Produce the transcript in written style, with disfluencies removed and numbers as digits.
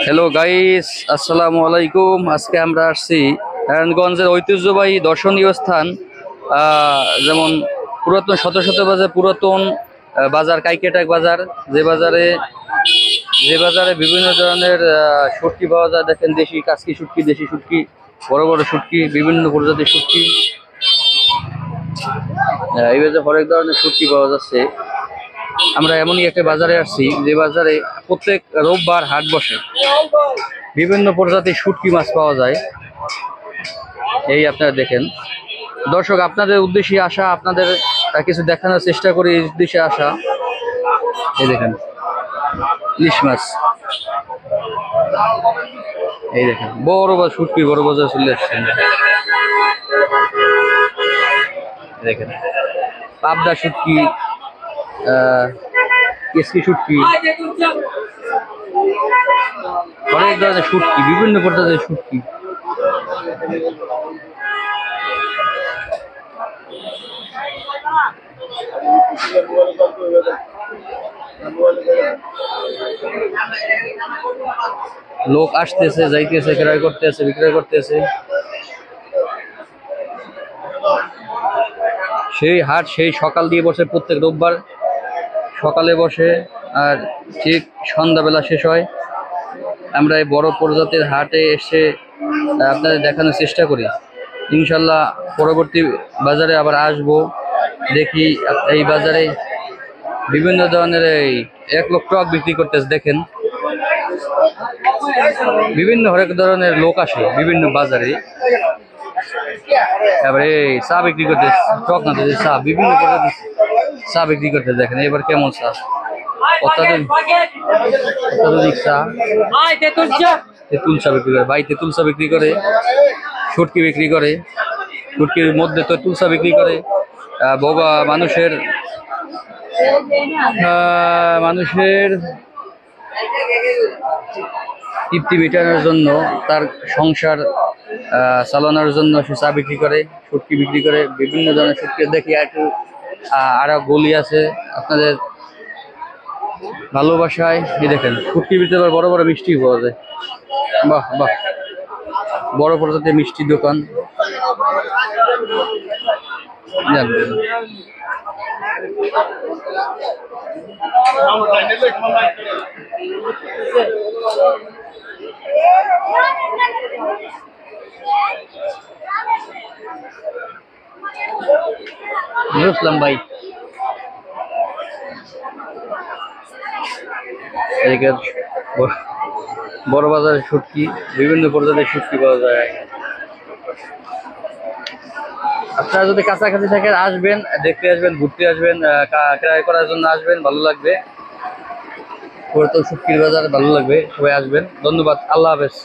Hello guys, আসসালামু আলাইকুম। আজকে আমরা আসছি নারায়ণগঞ্জের ঐতিহ্যবাহী দর্শনীয় স্থান, যেমন পুরাতন শত শত বাজার, পুরাতন বাজার কাইকেটাক বাজার, যে বাজারে বিভিন্ন ধরনের শুটকি পাওয়া যায়। দেখেন, দেশি কাচকি শুটকি, দেশি শুটকি, বড় বড় শুটকি, বিভিন্ন প্রজাতির শুটকি। এই বাজারে হরেক ধরনের শুটকি পাওয়া যাচ্ছে। আমরা এমনই একটা বাজারে আসছি, যে বাজারে প্রত্যেক রোববার হাট বসে, বিভিন্ন প্রজাতির শুটকি মাছ পাওয়া যায়। এই আপনারা দেখেন দর্শক, আপনাদের উদ্দেশ্যে আসা, আপনাদের কিছু দেখানোর চেষ্টা করি, এই উদ্দেশ্যে আসা। এই দেখেন ইলিশ মাছ, এই দেখেন বড় বড় শুটকি, বড় বাজার চলে আসছেন। দেখেন পাবদা শুটকি, কেসকি শুটকি, অনেক ধরনের শুটকি, বিভিন্ন প্রজাতির শুটকি। লোক আসতেছে, যাইতেছে, ক্রয় করতেছে, বিক্রয় করতেছে। সেই হাট সেই সকাল দিয়ে বসে, প্রত্যেক রোববার সকালে বসে আর ঠিক সন্ধ্যাবেলা শেষ হয়। আমরা এই বড় প্রজাতির হাটে এসে আপনাদের দেখানোর চেষ্টা করি। ইনশাল্লাহ পরবর্তী বাজারে আবার আসবো, দেখি এই বাজারে বিভিন্ন ধরনের এই 1 লক্ষ টক বিক্রি করতেছে। দেখেন বিভিন্ন হরেক ধরনের লোক আসে বিভিন্ন বাজারে। এবারে চা বিক্রি করতে, টক না তো চা, বিভিন্ন প্রজাতির চা বিক্রি করতে। দেখেন এবার কেমন চা, অত্যাধুনিক চা। তেঁতুল চা বিক্রি করে ভাই, তেঁতুল চা বিক্রি করে, শুটকি বিক্রি করে, শুটকির মধ্যে তেঁতুল চা বিক্রি করে। মানুষের তৃপ্তি মেটানোর জন্য, তার সংসার চালানোর জন্য সে চা বিক্রি করে, শুটকি বিক্রি করে, বিভিন্ন ধরনের শুটকি। দেখি একটু আরো গলি আছে আপনাদের ভালোবাসায়। এই দেখেন শুটকির ভিতরে বড় বড় মিষ্টি পাওয়া যায়। বাহ বাহ, বড় প্রজাতির মিষ্টির দোকান। বুঝলাম ভাই। বড় বাজারে শুটকি, বিভিন্ন প্রজাতির শুটকি পাওয়া যায়। আপনারা যদি কাছাকাছি থাকেন আসবেন, দেখতে আসবেন, ঘুরতে আসবেন, ক্রয় করার জন্য আসবেন, ভালো লাগবে। পুরাতন শুটকির বাজার ভালো লাগবে, সবাই আসবেন। ধন্যবাদ, আল্লাহ হাফেজ।